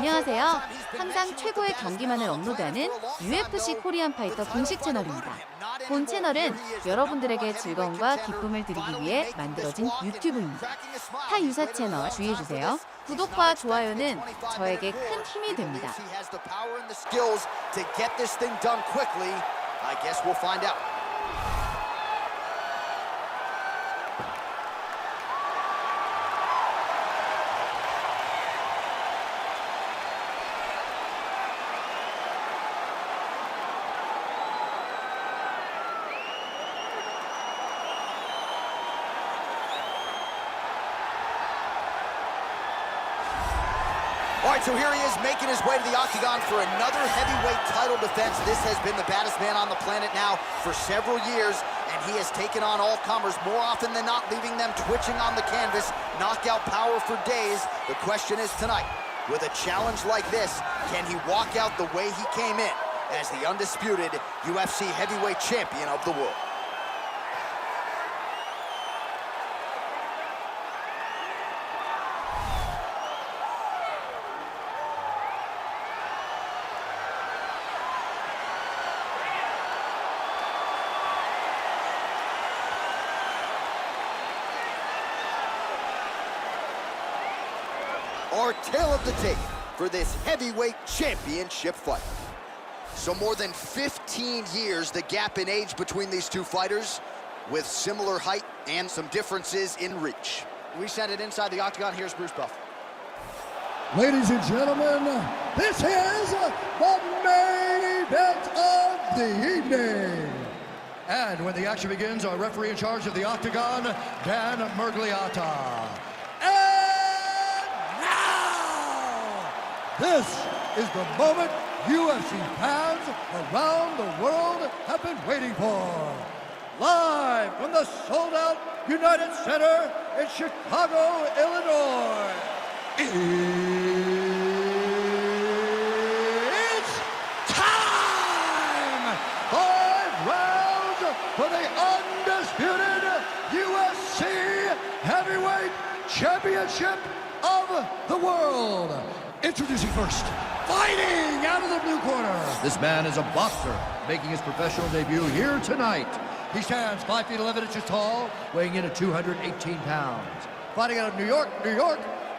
안녕하세요. 항상 최고의 경기만을 업로드하는 UFC 코리안파이터 공식 채널입니다. 본 채널은 여러분들에게 즐거움과 기쁨을 드리기 위해 만들어진 유튜브입니다. 타 유사 채널 주의해주세요. 구독과 좋아요는 저에게 큰 힘이 됩니다. All right, so here he is making his way to the octagon for another heavyweight title defense. This has been the baddest man on the planet now for several years, and he has taken on all comers more often than not, leaving them twitching on the canvas. Knockout power for days. The question is tonight, with a challenge like this, can he walk out the way he came in as the undisputed UFC heavyweight champion of the world? Our tale of the tape for this heavyweight championship fight. So more than 15 years, the gap in age between these two fighters, with similar height and some differences in reach. We send it inside the octagon. Here's Bruce Buff. Ladies and gentlemen, this is the main event of the evening. And when the action begins, our referee in charge of the octagon, Dan Murgliata. This is the moment UFC fans around the world have been waiting for. Live from the sold-out United Center in Chicago, Illinois. It's time! 5 rounds for the undisputed UFC Heavyweight Championship of the world. Introducing first, fighting out of the blue corner. This man is a boxer, making his professional debut here tonight. He stands 5 feet 11 inches tall, weighing in at 218 pounds. Fighting out of New York,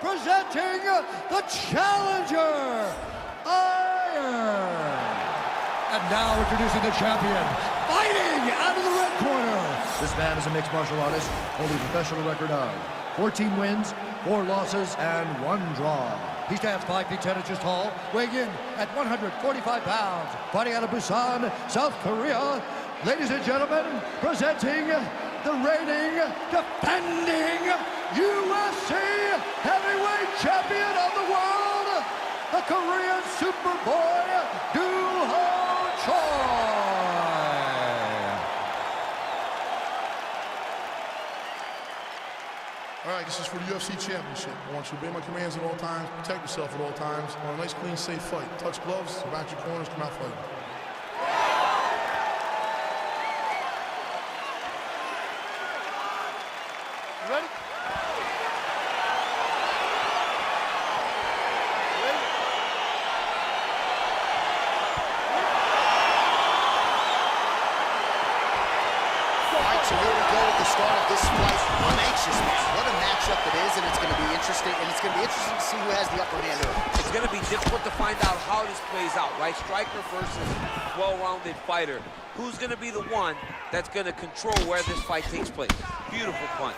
presenting the challenger, Iron. And now introducing the champion, fighting out of the red corner. This man is a mixed martial artist, holding a professional record of 14 wins, 4 losses, and 1 draw. He stands 5 feet 10 inches tall, weighing in at 145 pounds. Fighting out of Busan, South Korea. Ladies and gentlemen, presenting the reigning, defending UFC heavyweight champion of the world, the Korean Superboy, Duho Choi. All right, this is for the UFC Championship. I want you to obey my commands at all times, protect yourself at all times. I want a nice, clean, safe fight. Touch gloves, back your corners, come out fighting. You ready? All right, so here we go at the start of this fight. I'm anxious, man. What a matchup it is, and it's going to be interesting. And it's going to be interesting to see who has the upper hand early. It's going to be difficult to find out how this plays out, right? Striker versus well-rounded fighter. Who's going to be the one that's going to control where this fight takes place? Beautiful punch.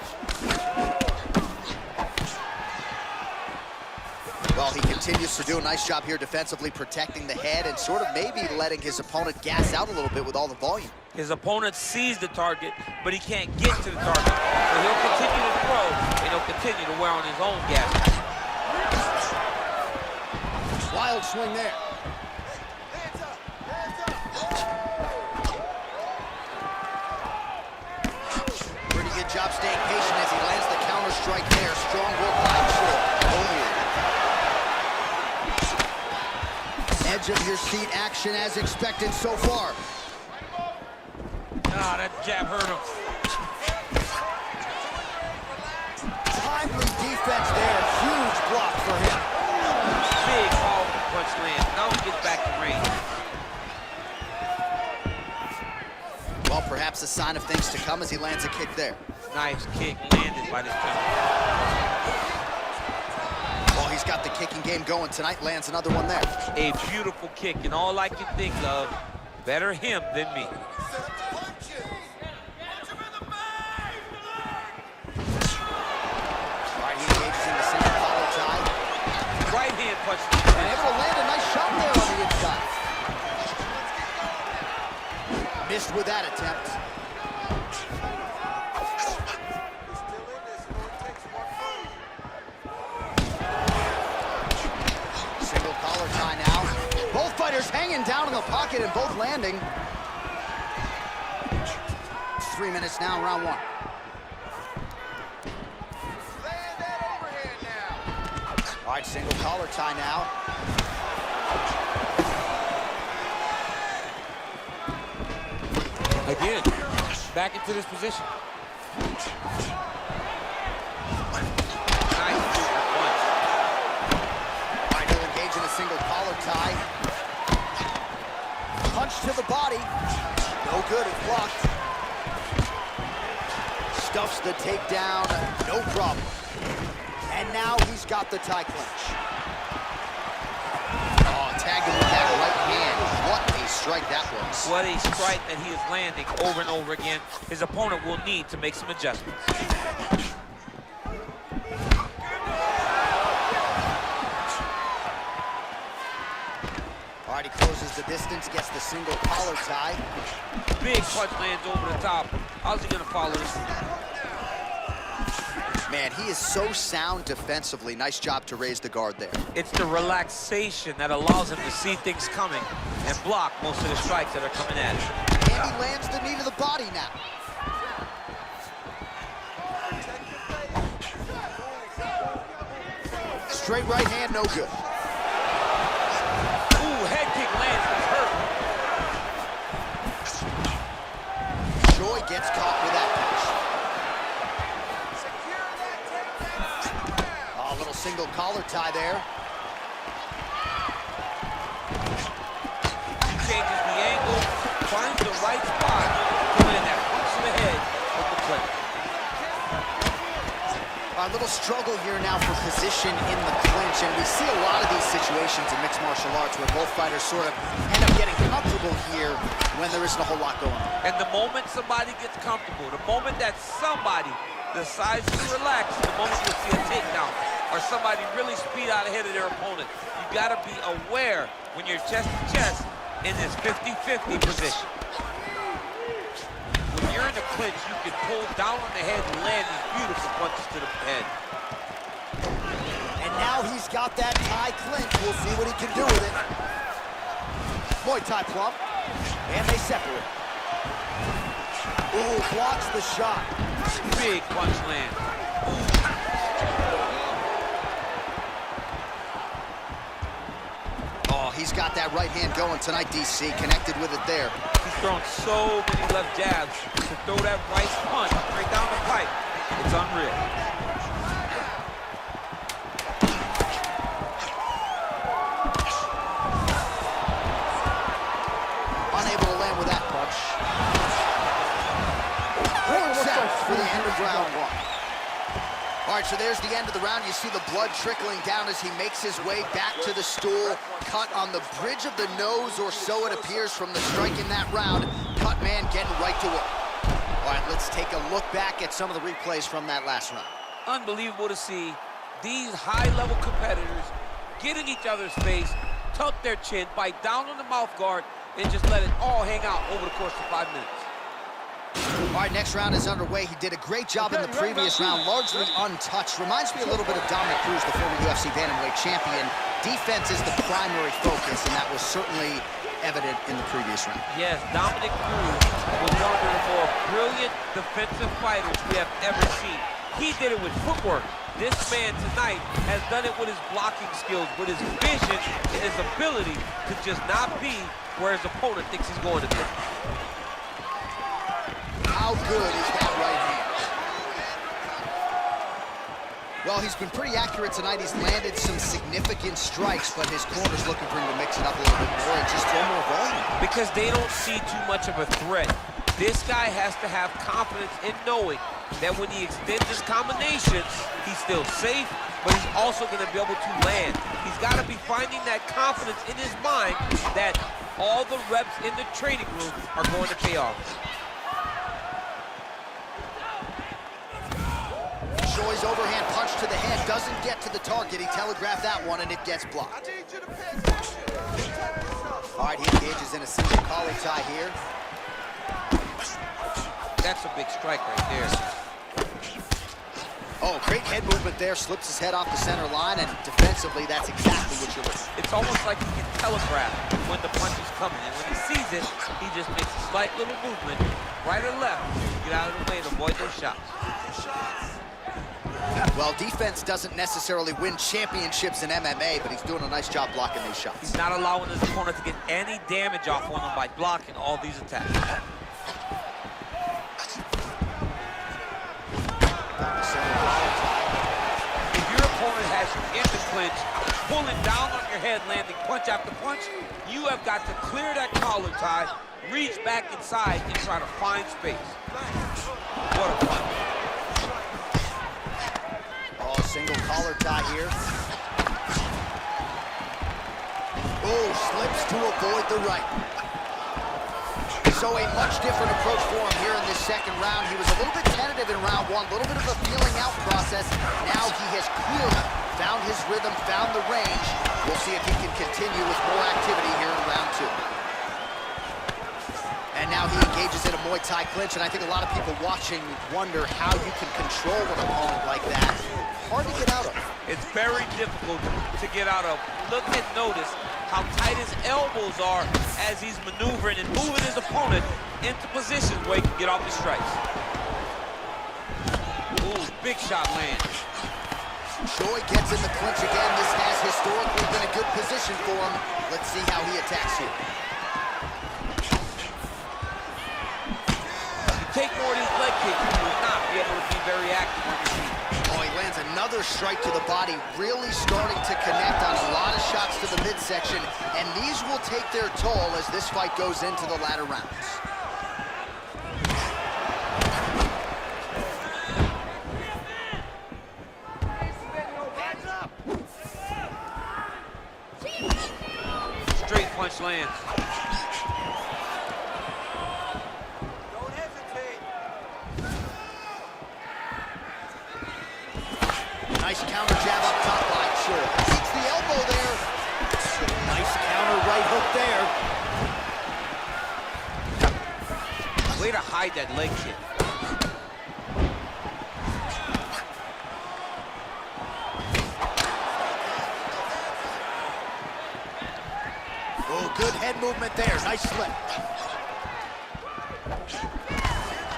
Well, he continues to do a nice job here defensively, protecting the head and sort of maybe letting his opponent gas out a little bit with all the volume. His opponent sees the target, but he can't get to the target. So he'll continue to throw, and he'll continue to wear on his own gas. Wild swing there. Pretty good job staying patient as he lands the counter strike there. Strong work by Choi. Edge of your seat action as expected so far. Ah, that jab hurt him. Timely defense there. Huge block for him. Big power sign of things to come as he lands a kick there. Nice kick landed by this gentleman. Well, he's got the kicking game going tonight, lands another one there. A beautiful kick, and all I can think of, better him than me. Right, he engages in the single collar tie. Right hand punch. And able to land a nice shot there on the inside. Missed with that attempt. Single collar tie now. Both fighters hanging down in the pocket and both landing. 3 minutes now, round one. All right, single collar tie now. Again, back into this position. Nice super punch. All right, he'll engage in a single collar tie. Punch to the body. No good, it's blocked. Stuffs the takedown, no problem. And now he's got the tie clinch. Oh, tagged him with that right hand. What a strike that was. What a strike that he is landing over and over again. His opponent will need to make some adjustments. All right, he closes the distance, gets the single collar tie. Big punch lands over the top. How's he gonna follow this? Man, he is so sound defensively. Nice job to raise the guard there. It's the relaxation that allows him to see things coming and block most of the strikes that are coming at him. And he lands the knee to the body now. Straight right hand, no good. Ooh, head kick lands, he's hurt. Joy gets caught with that punch. Oh, a little single collar tie there. Changes the angle, finds the right spot, coming in that punch to the head with the clip. A little struggle here now for position in the clinch, and we see a lot of these situations in mixed martial arts where both fighters sort of end up getting comfortable here when there isn't a whole lot going on. And the moment somebody gets comfortable, the moment that somebody decides to relax, the moment you'll see a takedown or somebody really speed out ahead of their opponent, you gotta be aware when you're chest to chest in this 50-50 position. When you're in the clinch, you can pull down on the head and land these beautiful punches to the head. And now he's got that tie clinch. We'll see what he can do with it. Muay Thai plump. And they separate. Ooh, blocks the shot. Big punch land. Oh, he's got that right hand going tonight, DC. Connected with it there. He's thrown so many left jabs to throw that right punch straight down the pipe. It's unreal. Unable to land with that punch. Works out for the end of round one. All right, so there's the end of the round. You see the blood trickling down as he makes his way back to the stool. Cut on the bridge of the nose, or so it appears from the strike in that round. Cut man getting right to work. All right, let's take a look back at some of the replays from that last round. Unbelievable to see these high-level competitors get in each other's face, tuck their chin, bite down on the mouth guard, and just let it all hang out over the course of 5 minutes. All right, next round is underway. He did a great job in the previous round, largely untouched. Reminds me a little bit of Dominic Cruz, the former UFC bantamweight champion. Defense is the primary focus, and that was certainly evident in the previous round. Yes, Dominic Cruz was one of the more brilliant defensive fighters we have ever seen. He did it with footwork. This man tonight has done it with his blocking skills, with his vision, and his ability to just not be where his opponent thinks he's going to be. How good is that right hand? Well, he's been pretty accurate tonight. He's landed some significant strikes, but his corner's looking for him to mix it up a little bit more and just throw more volume. Because they don't see too much of a threat This guy has to have confidence in knowing that when he extends his combinations, he's still safe, but he's also going to be able to land. He's got to be finding that confidence in his mind that all the reps in the training room are going to pay off. Shoi's overhand punch to the head doesn't get to the target. He telegraphed that one, and it gets blocked. All right, he engages in a single collar tie here. That's a big strike right there. Oh, great head movement there. Slips his head off the center line, and defensively, that's exactly what you're looking for. It's almost like he can telegraph when the punch is coming, and when he sees it, he just makes a slight little movement, right or left, to get out of the way and avoid those shots. Well, defense doesn't necessarily win championships in MMA, but he's doing a nice job blocking these shots. He's not allowing his opponent to get any damage off on him by blocking all these attacks. If your opponent has you in the clinch, pulling down on your head, landing punch after punch, you have got to clear that collar tie, reach back inside, and try to find space. What a punch. Oh, single collar tie here. Oh, slips to avoid the right. So a much different approach for him here in this second round. He was a little bit tentative in round one, a little bit of a feeling out process. Now he has clearly found his rhythm, found the range. We'll see if he can continue with more activity here in round two. And now he engages in a Muay Thai clinch, and I think a lot of people watching wonder how you can control an opponent like that. Hard to get out of. It's very difficult to get out of. Look and notice how tight his elbows are as he's maneuvering and moving his opponent into positions where he can get off his strikes. Ooh, big shot lands. Choi gets in the clinch again. This has historically been a good position for him. Let's see how he attacks here. Take more of these leg kicks, you will not be able to be very active on your feet. Oh, he lands another strike to the body, really starting to connect on a lot of shots to the midsection, and these will take their toll as this fight goes into the latter rounds. Straight punch lands. Nice counter jab up top by Choi. Keeps the elbow there. Nice counter right hook there. Way to hide that leg kick. Oh, good head movement there. Nice slip.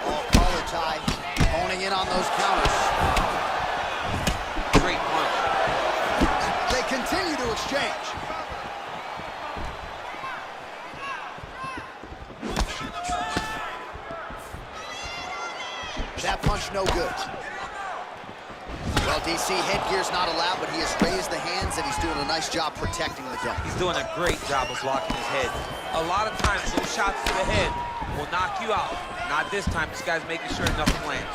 Oh, collar tie. Honing in on those counters. Great punch. They continue to exchange. That punch no good. Well, DC, headgear's not allowed, but he has raised the hands and he's doing a nice job protecting the dome. He's doing a great job of blocking his head. A lot of times those shots to the head will knock you out. Not this time. This guy's making sure nothing lands.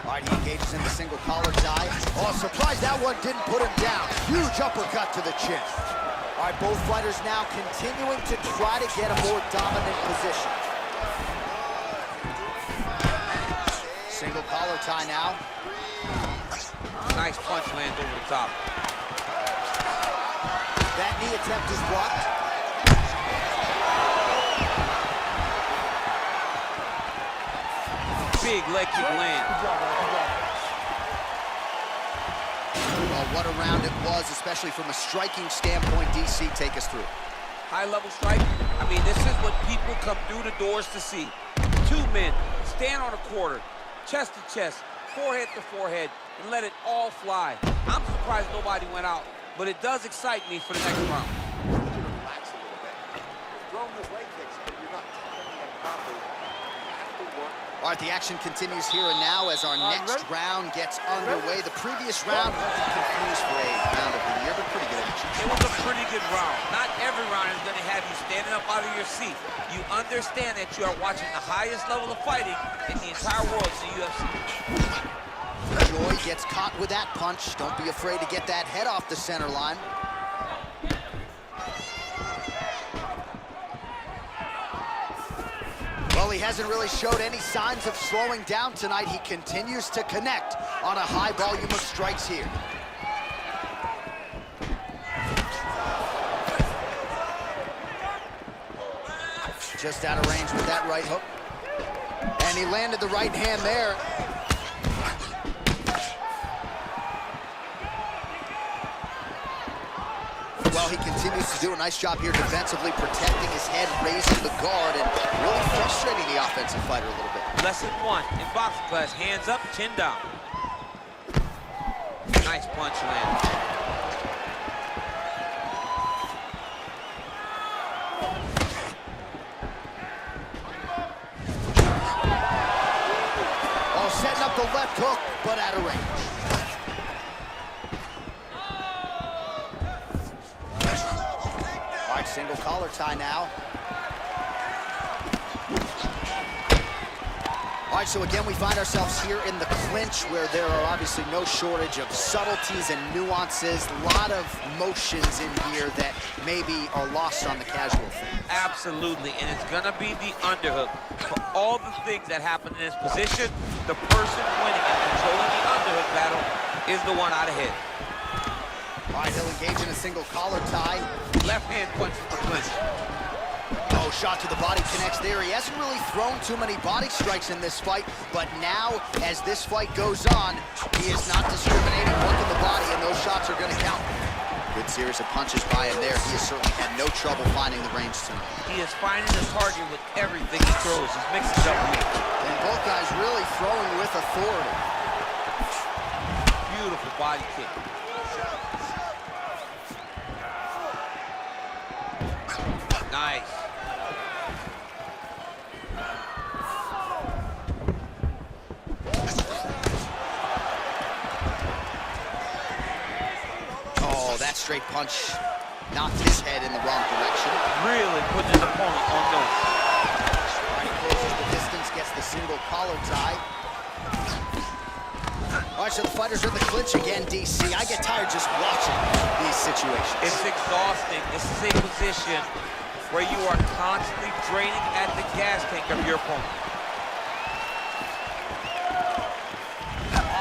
All right, he engages in the single collar tie. Oh, surprised that one didn't put him down. Huge uppercut to the chin. All right, both fighters now continuing to try to get a more dominant position. Single collar tie now. Nice punch lands over the top. That knee attempt is blocked. Big leg kick lands. Well, what a round it was, especially from a striking standpoint. DC, take us through. High-level strike. I mean, this is what people come through the doors to see. Two men stand on a quarter, chest to chest, forehead to forehead, and let it all fly. I'm surprised nobody went out, but it does excite me for the next round. Relax a little bit. Throwing those leg kicks, but you're not timing them properly. You have to work All right, the action continues here and now as our next round gets underway. The previous round wasn't confused for a round of the year, but pretty good action. It was a pretty good round. Not every round is going to have you standing up out of your seat. You understand that you are watching the highest level of fighting in the entire world in the UFC. Joy gets caught with that punch. Don't be afraid to get that head off the center line. Well, he hasn't really showed any signs of slowing down tonight. He continues to connect on a high volume of strikes here. Just out of range with that right hook. And he landed the right hand there. Well, he continues to do a nice job here defensively, protecting his head, raising the guard, and really frustrating the offensive fighter a little bit. Lesson 1 in boxing class, hands up, chin down. Nice punch landed. Oh, setting up the left hook, but out of range. Single collar tie now. All right, so again, we find ourselves here in the clinch where there are obviously no shortage of subtleties and nuances, a lot of motions in here that maybe are lost on the casual fan. Absolutely, and it's gonna be the underhook. For all the things that happen in this position, the person winning and controlling the underhook battle is the one out ahead. All right, he'll engage in a single collar tie. Left hand punch for clinch. Oh, shot to the body connects there. He hasn't really thrown too many body strikes in this fight, but now, as this fight goes on, he is not discriminating, working the body, and those shots are going to count. Good series of punches by him there. He has certainly had no trouble finding the range tonight. He is finding the target with everything he throws. He's mixing it up with me. And both guys really throwing with authority. Beautiful body kick. Nice. Oh, that straight punch knocked his head in the wrong direction. Really putting his opponent on notice. He closes the distance, gets the single collar tie. All right, so the fighters are in the clinch again, DC. I get tired just watching these situations. It's exhausting. This is a position where you are constantly draining at the gas tank of your opponent.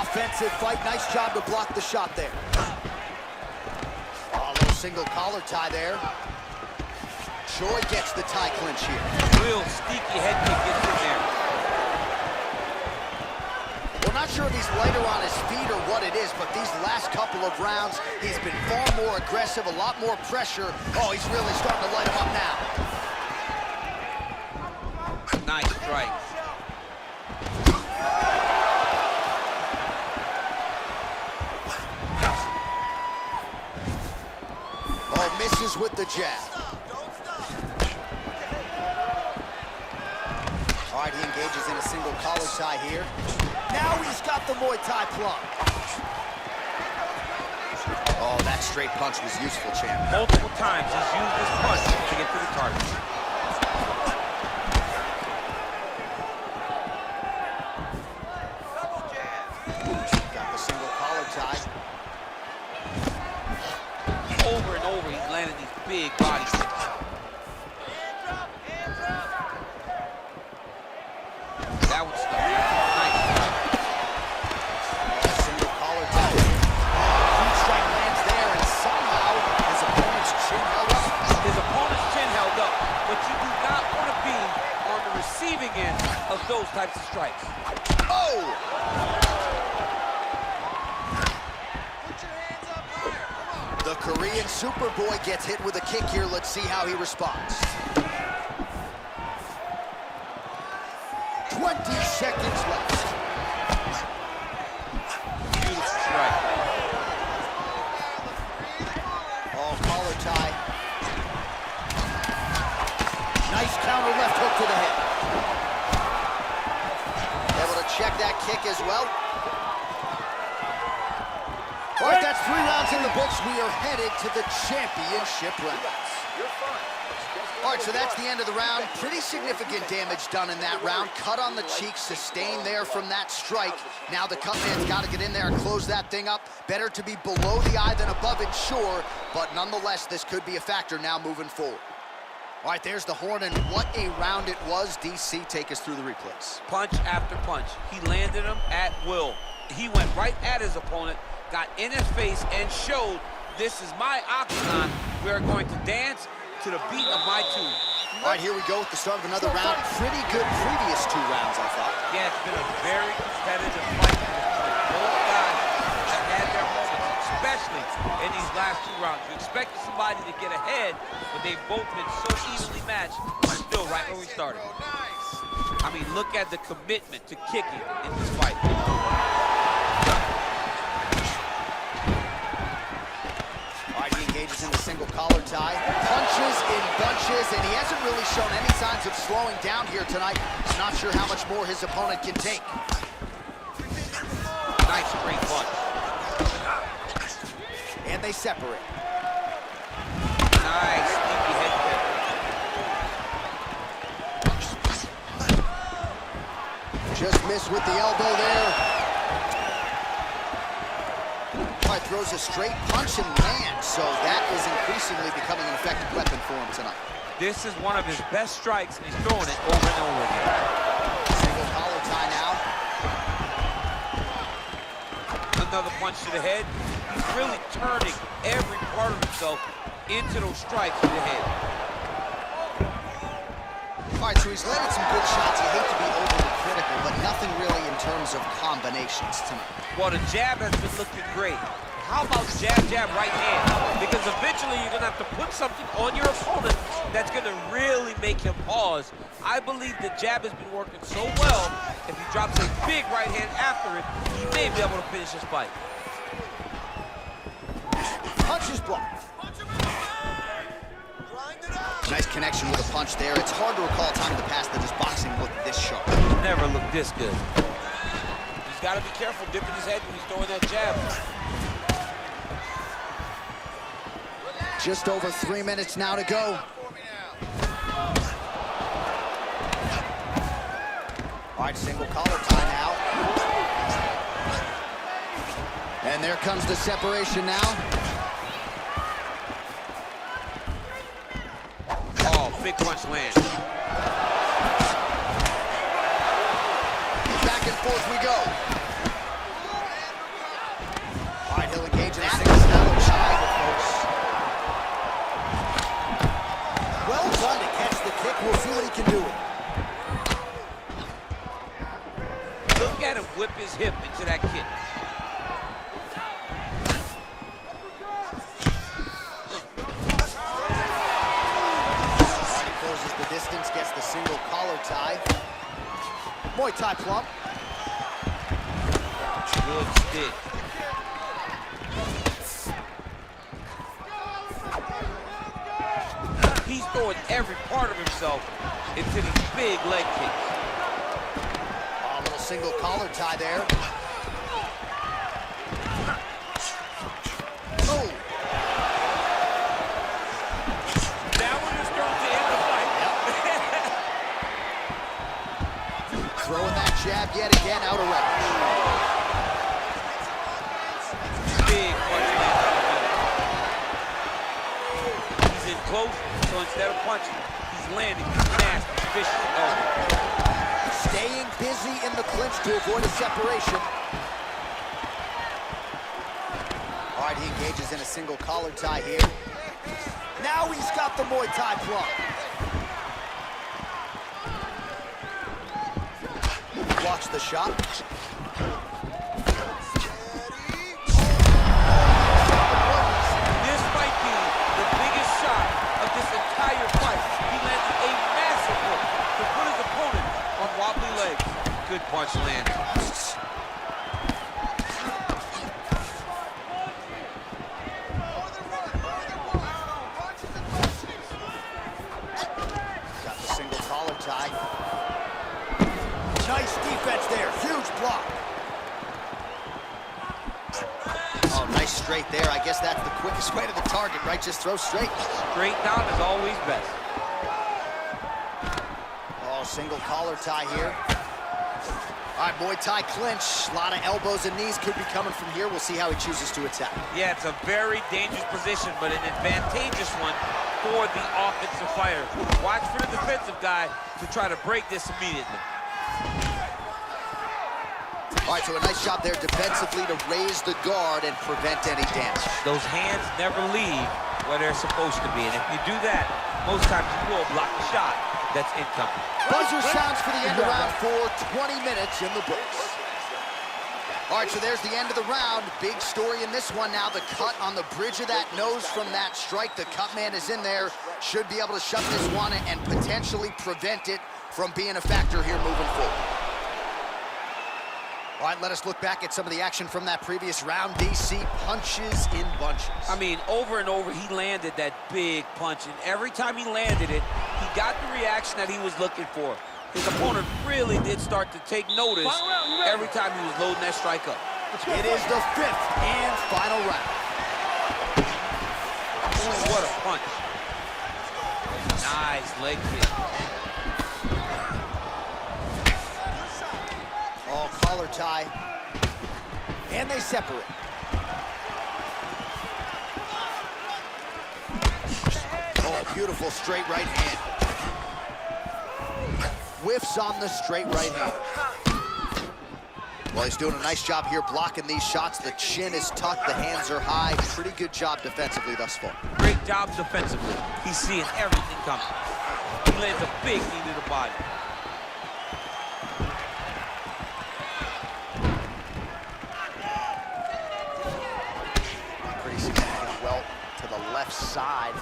Offensive fight, nice job to block the shot there. Oh, a little single collar tie there. Joy gets the tie clinch here. Real sneaky head kick gets in there. We're not sure if he's lighter on his feet or what it is, but these last couple of rounds, he's been far more aggressive, a lot more pressure. Oh, he's really starting to light him up now. Nice strike. Oh, misses with the jab. All right, he engages in a single collar tie here. Now he's got the Muay Thai plug. Oh, that straight punch was useful, champ. Multiple times he's used this punch to get to the target. Got the single collar tie. Over and over, he's landing these big body kicks. That one's stuck. Nice. Single collar tie. Huge strike lands there, and somehow his opponent's chin held up. His opponent's chin held up, but you do not want to be on the receiving end of those types of strikes. Oh! The Korean Superboy gets hit with a kick here. Let's see how he responds. 20 seconds left. Beautiful strike. Oh, collar tie. Nice counter left hook to the head. that's 3 rounds in the books. We are headed to the championship rounds. All right, so that's the end of the round. Pretty significant damage done in that round. Cut on the cheek, sustained there from that strike. Now the cut man's got to get in there and close that thing up. Better to be below the eye than above it, sure. But nonetheless, this could be a factor now moving forward. All right, there's the horn, and what a round it was. DC, take us through the replays. Punch after punch. He landed him at will. He went right at his opponent, got in his face, and showed, this is my octagon. We are going to dance to the beat of my tune. All right, here we go with the start of another round. Pretty good previous 2 rounds, I thought. Yeah, it's been a very competitive fight. Both guys have had their moments, especially in these last 2 rounds. You expected somebody to get ahead, but they've both been so evenly matched, still right where we started. I mean, look at the commitment to kicking in this fight. Engages in the single collar tie, punches in bunches, and he hasn't really shown any signs of slowing down here tonight. He's not sure how much more his opponent can take. Nice straight punch. And they separate. Nice sneaky head kick. Just missed with the elbow there. Throws a straight punch and lands, so that is increasingly becoming an effective weapon for him tonight. This is one of his best strikes, and he's throwing it over and over again. Single collar tie now. Another punch to the head. He's really turning every part of himself into those strikes to the head. All right, so he's landed some good shots. You hate to be overly critical, but nothing really in terms of combinations tonight. Well, the jab has been looking great. How about jab, jab, right hand? Because eventually you're going to have to put something on your opponent that's going to really make him pause. I believe the jab has been working so well, if he drops a big right hand after it, he may be able to finish his fight. Punch is blocked. Nice connection with a punch there. It's hard to recall a time in the past that his boxing looked this sharp. Never looked this good. He's got to be careful dipping his head when he's throwing that jab. Just over 3 minutes now to go. All right, single collar tie now. And there comes the separation now. Oh, big punch lands. Back and forth we go. All right, he'll engage in a single shallow triangle, folks. Well done to catch the kick. We'll see what he can do. Look at him whip his hip into that kick. The distance, gets the single collar tie. Muay Thai plump. Good stick. He's throwing every part of himself into these big leg kicks. A little single collar tie there. Oh. Throwing that jab yet again out of range. Big punch lands. He's in close, so instead of punching, he's landing nasty, vicious elbow. Staying busy in the clinch to avoid a separation. All right, he engages in a single collar tie here. Now he's got the Muay Thai plump. Watch the shot. This might be the biggest shot of this entire fight. He landed a massive hook to put his opponent on wobbly legs. Good punch landed. Got the single collar tie. Nice defense there, huge block. Oh, nice straight straight there. I guess that's the quickest way to the target, right? Just throw straight. Straight down is always best. Oh, single collar tie here. All right, Muay Thai clinch. A lot of elbows and knees could be coming from here. We'll see how he chooses to attack. Yeah, it's a very dangerous position, but an advantageous one for the offensive fighter. Watch for the defensive guy to try to break this immediately. All right, so a nice job there defensively to raise the guard and prevent any damage. Those hands never leave where they're supposed to be, and if you do that, most times you will block the shot that's incoming. Buzzer sounds for the end of round 4, 20 minutes in the books. All right, so there's the end of the round. Big story in this one now. The cut on the bridge of that nose from that strike. The cut man is in there. Should be able to shut this one and potentially prevent it from being a factor here moving forward. All right, let us look back at some of the action from that previous round. DC punches in bunches. I mean, over and over, he landed that big punch, and every time he landed it, he got the reaction that he was looking for. His opponent really did start to take notice every time he was loading that strike up. It is the 5th and final round. Ooh, what a punch. Nice leg kick. Oh, collar tie. And they separate. Oh, beautiful straight right hand. Whiffs on the straight right hand. Well, he's doing a nice job here blocking these shots. The chin is tucked, the hands are high. Pretty good job defensively thus far. Great job defensively. He's seeing everything coming. He lands a big knee to the body. Pretty significant welt to the left side.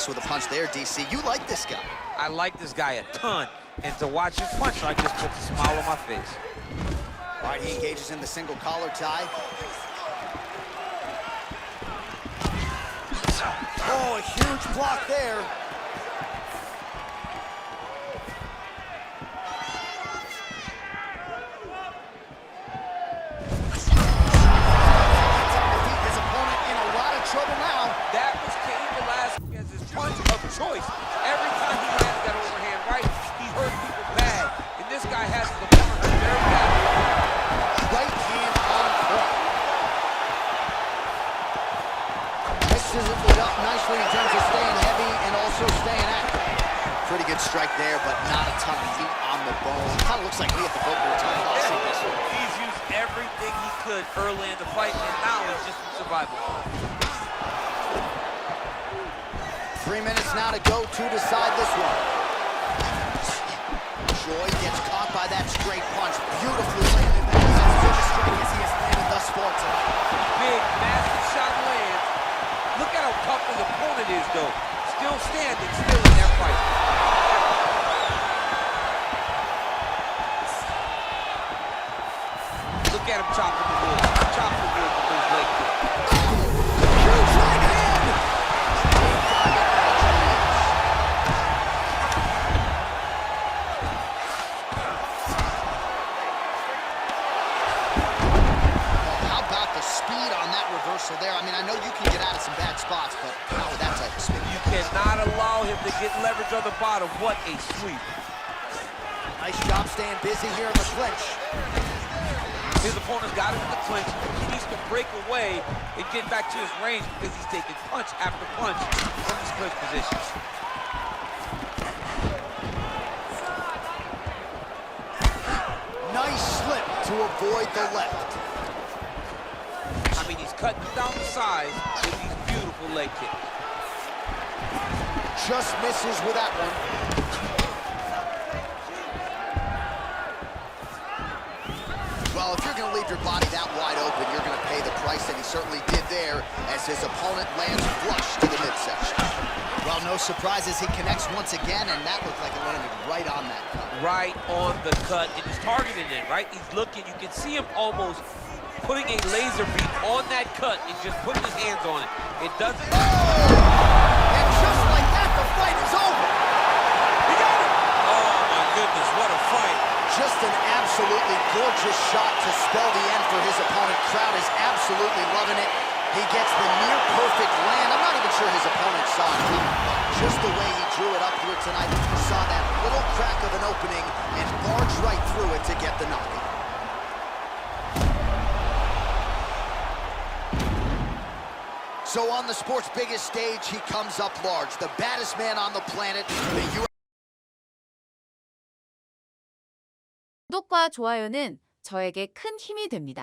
With a punch there, DC. You like this guy. I like this guy a ton. And to watch him punch, I just put a smile on my face. All right, he engages in the single collar tie. Oh, a huge block there. His opponent in a lot of trouble now. That was Cain Velasquez's punch of choice. Every time he had that overhand right, he hurt people bad. And this guy has the opponent hurt very bad. Right hand on point. Mixes it up nicely in terms of staying heavy and also staying active. Pretty good strike there, but not a ton of meat on the bone. Kind of looks like me at the Boca Raton Classic this one. He's used everything he could early in the fight, and now he's just in survival. 3 minutes now to go to decide this one. Joy gets caught by that straight punch. Beautifully landed. That's as good a strike as he has landed thus far tonight. Big, massive shot lands. Look at how tough his opponent is, though. Still standing, still in that fight. Look at him chopping the wood. Chopping the wood with those leg kicks. Huge right hand! How about the speed on that reversal there? I mean, I know you can get out of some bad spots, but not with that type of speed. You cannot allow him to get leverage on the bottom. What a sweep. Nice job staying busy here in the clinch. His opponent's got him in the clinch. He needs to break away and get back to his range because he's taking punch after punch from his clinch position. Nice slip to avoid the left. I mean, he's cutting down the size with these beautiful leg kicks. Just misses with that one. Well, if you're going to leave your body that wide open, you're going to pay the price, and he certainly did there as his opponent lands flush to the midsection. Well, no surprises, he connects once again, and that looked like it landed right on that cut. Right on the cut, and he's targeting it, right? He's looking, you can see him almost putting a laser beam on that cut and just putting his hands on it. It doesn't... Oh! And just like that, the fight is over. He got it! Oh, my goodness, what a fight. Just an absolutely gorgeous shot to spell the end for his opponent. Crowd is absolutely loving it. He gets the near perfect land. I'm not even sure his opponent saw it coming. Just the way he drew it up here tonight. Saw that little crack of an opening and barged right through it to get the knockout. So on the sport's biggest stage, he comes up large. The baddest man on the planet, the UFC. 구독과 좋아요는 저에게 큰 힘이 됩니다.